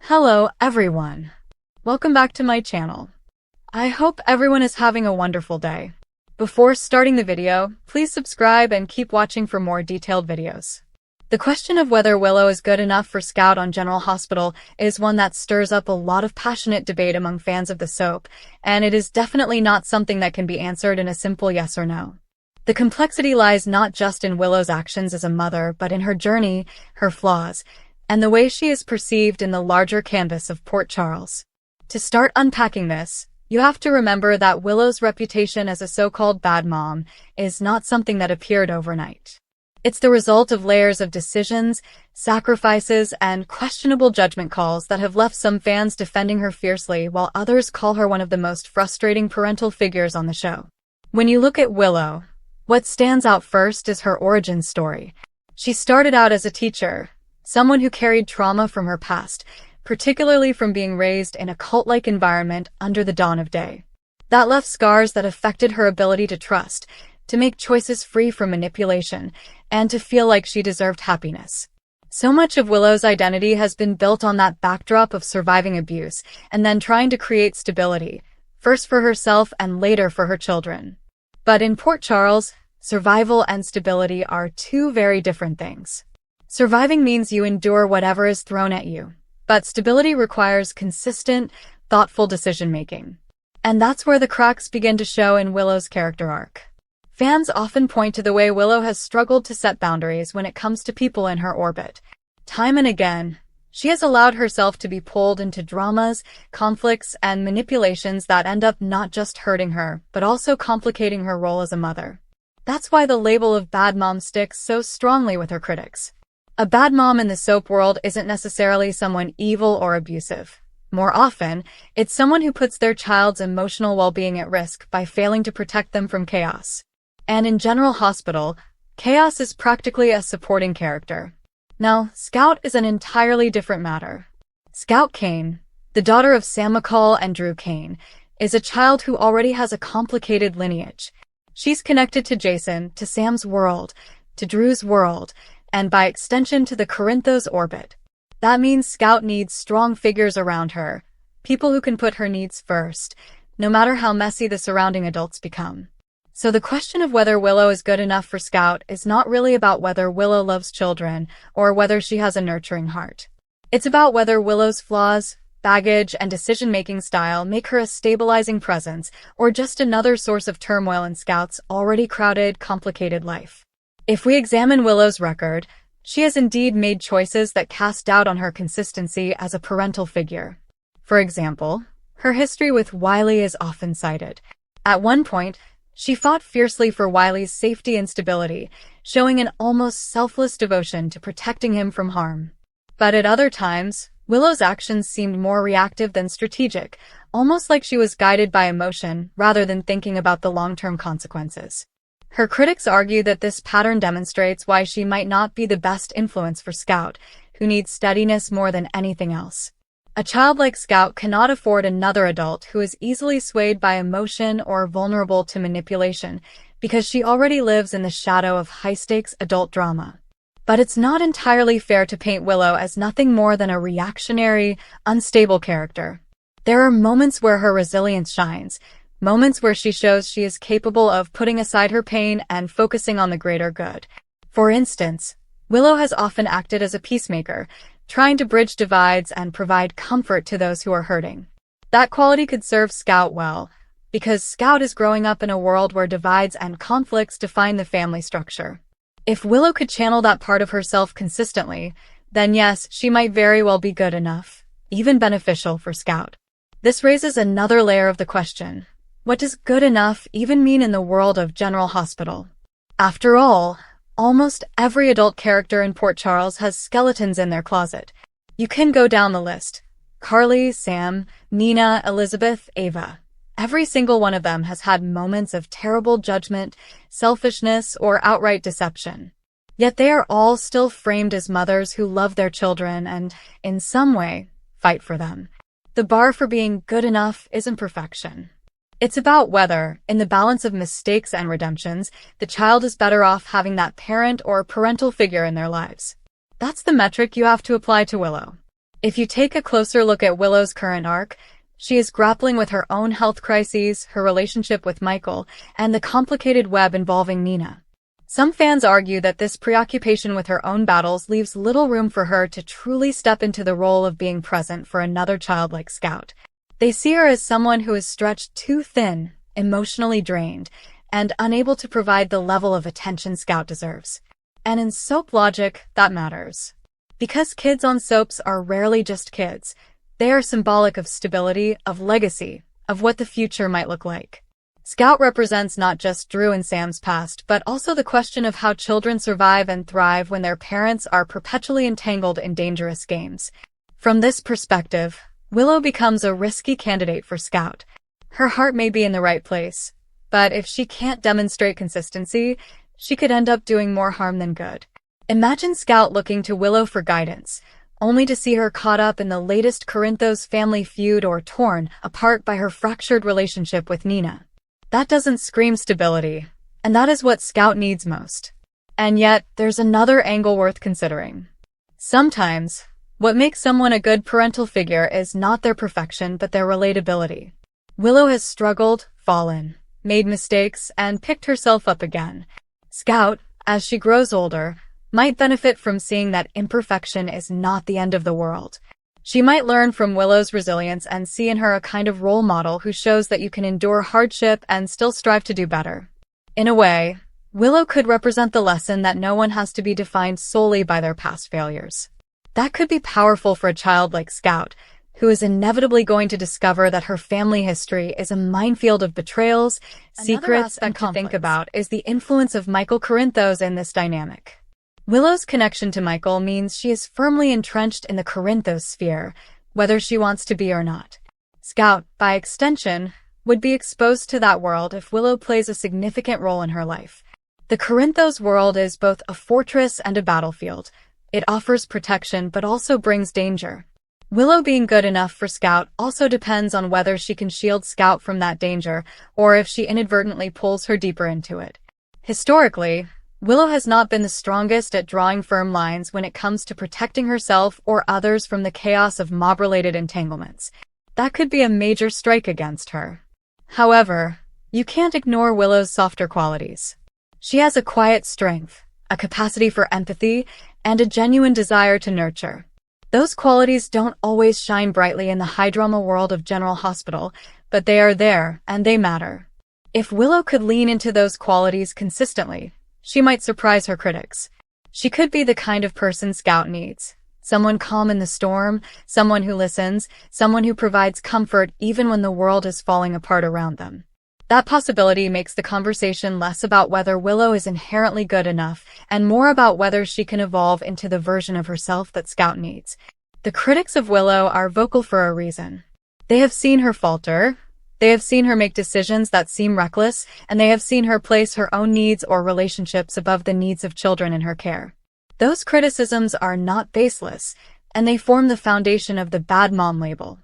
Hello everyone. Welcome back to my channel. I hope everyone is having a wonderful day. Before starting the video, please subscribe and keep watching for more detailed videos. The question of whether Willow is good enough for Scout on General Hospital is one that stirs up a lot of passionate debate among fans of the soap, and it is definitely not something that can be answered in a simple yes or no. The complexity lies not just in Willow's actions as a mother, but in her journey, her flaws, and the way she is perceived in the larger canvas of Port Charles. To start unpacking this, you have to remember that Willow's reputation as a so-called bad mom is not something that appeared overnight. It's the result of layers of decisions, sacrifices, and questionable judgment calls that have left some fans defending her fiercely while others call her one of the most frustrating parental figures on the show. When you look at Willow, what stands out first is her origin story. She started out as a teacher, someone who carried trauma from her past, particularly from being raised in a cult-like environment under the dawn of day. That left scars that affected her ability to trust, to make choices free from manipulation, and to feel like she deserved happiness. So much of Willow's identity has been built on that backdrop of surviving abuse and then trying to create stability, first for herself and later for her children. But in Port Charles, survival and stability are two very different things. Surviving means you endure whatever is thrown at you, but stability requires consistent, thoughtful decision-making. And that's where the cracks begin to show in Willow's character arc. Fans often point to the way Willow has struggled to set boundaries when it comes to people in her orbit. Time and again, she has allowed herself to be pulled into dramas, conflicts, and manipulations that end up not just hurting her, but also complicating her role as a mother. That's why the label of bad mom sticks so strongly with her critics. A bad mom in the soap world isn't necessarily someone evil or abusive. More often, it's someone who puts their child's emotional well-being at risk by failing to protect them from chaos. And in General Hospital, chaos is practically a supporting character. Now, Scout is an entirely different matter. Scout Kane, the daughter of Sam McCall and Drew Kane, is a child who already has a complicated lineage. She's connected to Jason, to Sam's world, to Drew's world, and by extension to the Corinthos orbit. That means Scout needs strong figures around her, people who can put her needs first, no matter how messy the surrounding adults become. So the question of whether Willow is good enough for Scout is not really about whether Willow loves children or whether she has a nurturing heart. It's about whether Willow's flaws, baggage, and decision-making style make her a stabilizing presence or just another source of turmoil in Scout's already crowded, complicated life. If we examine Willow's record, she has indeed made choices that cast doubt on her consistency as a parental figure. For example, her history with Wiley is often cited. At one point, she fought fiercely for Wiley's safety and stability, showing an almost selfless devotion to protecting him from harm. But at other times, Willow's actions seemed more reactive than strategic, almost like she was guided by emotion rather than thinking about the long-term consequences. Her critics argue that this pattern demonstrates why she might not be the best influence for Scout, who needs steadiness more than anything else. A child like Scout cannot afford another adult who is easily swayed by emotion or vulnerable to manipulation, because she already lives in the shadow of high-stakes adult drama. But it's not entirely fair to paint Willow as nothing more than a reactionary, unstable character. There are moments where her resilience shines, moments where she shows she is capable of putting aside her pain and focusing on the greater good. For instance, Willow has often acted as a peacemaker, trying to bridge divides and provide comfort to those who are hurting. That quality could serve Scout well, because Scout is growing up in a world where divides and conflicts define the family structure. If Willow could channel that part of herself consistently, then yes, she might very well be good enough, even beneficial for Scout. This raises another layer of the question. What does good enough even mean in the world of General Hospital? After all, almost every adult character in Port Charles has skeletons in their closet. You can go down the list. Carly, Sam, Nina, Elizabeth, Ava. Every single one of them has had moments of terrible judgment, selfishness, or outright deception. Yet they are all still framed as mothers who love their children and, in some way, fight for them. The bar for being good enough isn't perfection. It's about whether, in the balance of mistakes and redemptions, the child is better off having that parent or parental figure in their lives. That's the metric you have to apply to Willow. If you take a closer look at Willow's current arc, she is grappling with her own health crises, her relationship with Michael, and the complicated web involving Nina. Some fans argue that this preoccupation with her own battles leaves little room for her to truly step into the role of being present for another child like Scout. They see her as someone who is stretched too thin, emotionally drained, and unable to provide the level of attention Scout deserves. And in soap logic, that matters. Because kids on soaps are rarely just kids, they are symbolic of stability, of legacy, of what the future might look like. Scout represents not just Drew and Sam's past, but also the question of how children survive and thrive when their parents are perpetually entangled in dangerous games. From this perspective, Willow becomes a risky candidate for Scout. Her heart may be in the right place, but if she can't demonstrate consistency, she could end up doing more harm than good. Imagine Scout looking to Willow for guidance, only to see her caught up in the latest Corinthos family feud or torn apart by her fractured relationship with Nina. That doesn't scream stability, and that is what Scout needs most. And yet, there's another angle worth considering. Sometimes, what makes someone a good parental figure is not their perfection but their relatability. Willow has struggled, fallen, made mistakes, and picked herself up again. Scout, as she grows older, might benefit from seeing that imperfection is not the end of the world. She might learn from Willow's resilience and see in her a kind of role model who shows that you can endure hardship and still strive to do better. In a way, Willow could represent the lesson that no one has to be defined solely by their past failures. That could be powerful for a child like Scout, who is inevitably going to discover that her family history is a minefield of betrayals, secrets, and conflicts. To think about is the influence of Michael Corinthos in this dynamic. Willow's connection to Michael means she is firmly entrenched in the Corinthos sphere, whether she wants to be or not. Scout, by extension, would be exposed to that world if Willow plays a significant role in her life. The Corinthos world is both a fortress and a battlefield. It offers protection but also brings danger. Willow being good enough for Scout also depends on whether she can shield Scout from that danger or if she inadvertently pulls her deeper into it. Historically, Willow has not been the strongest at drawing firm lines when it comes to protecting herself or others from the chaos of mob-related entanglements. That could be a major strike against her. However, you can't ignore Willow's softer qualities. She has a quiet strength, a capacity for empathy, and a genuine desire to nurture. Those qualities don't always shine brightly in the high-drama world of General Hospital, but they are there, and they matter. If Willow could lean into those qualities consistently, she might surprise her critics. She could be the kind of person Scout needs. Someone calm in the storm, someone who listens, someone who provides comfort even when the world is falling apart around them. That possibility makes the conversation less about whether Willow is inherently good enough and more about whether she can evolve into the version of herself that Scout needs. The critics of Willow are vocal for a reason. They have seen her falter. They have seen her make decisions that seem reckless, and they have seen her place her own needs or relationships above the needs of children in her care. Those criticisms are not baseless, and they form the foundation of the bad mom label.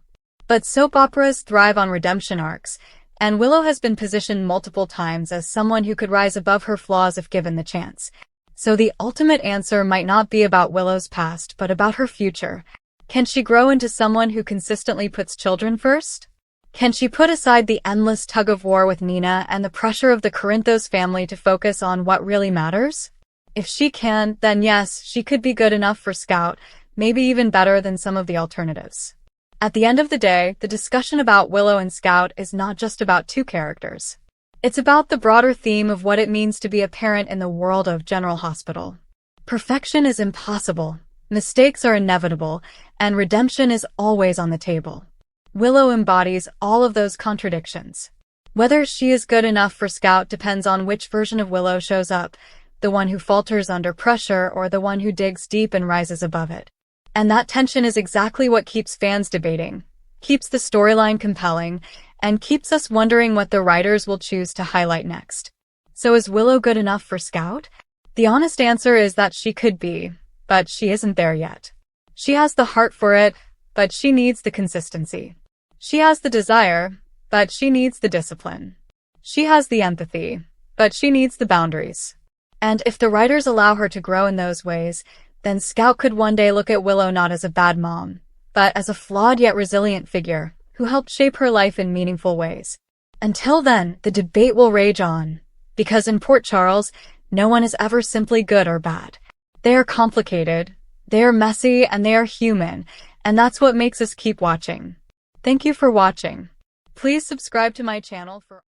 But soap operas thrive on redemption arcs, and Willow has been positioned multiple times as someone who could rise above her flaws if given the chance. So the ultimate answer might not be about Willow's past, but about her future. Can she grow into someone who consistently puts children first? Can she put aside the endless tug-of-war with Nina and the pressure of the Corinthos family to focus on what really matters? If she can, then yes, she could be good enough for Scout, maybe even better than some of the alternatives. At the end of the day, the discussion about Willow and Scout is not just about two characters. It's about the broader theme of what it means to be a parent in the world of General Hospital. Perfection is impossible, mistakes are inevitable, and redemption is always on the table. Willow embodies all of those contradictions. Whether she is good enough for Scout depends on which version of Willow shows up, the one who falters under pressure or the one who digs deep and rises above it. And that tension is exactly what keeps fans debating, keeps the storyline compelling, and keeps us wondering what the writers will choose to highlight next. So is Willow good enough for Scout? The honest answer is that she could be, but she isn't there yet. She has the heart for it, but she needs the consistency. She has the desire, but she needs the discipline. She has the empathy, but she needs the boundaries. And if the writers allow her to grow in those ways, then Scout could one day look at Willow not as a bad mom, but as a flawed yet resilient figure who helped shape her life in meaningful ways. Until then, the debate will rage on, because in Port Charles, no one is ever simply good or bad. They are complicated, they are messy, and they are human, and that's what makes us keep watching. Thank you for watching. Please subscribe to my channel for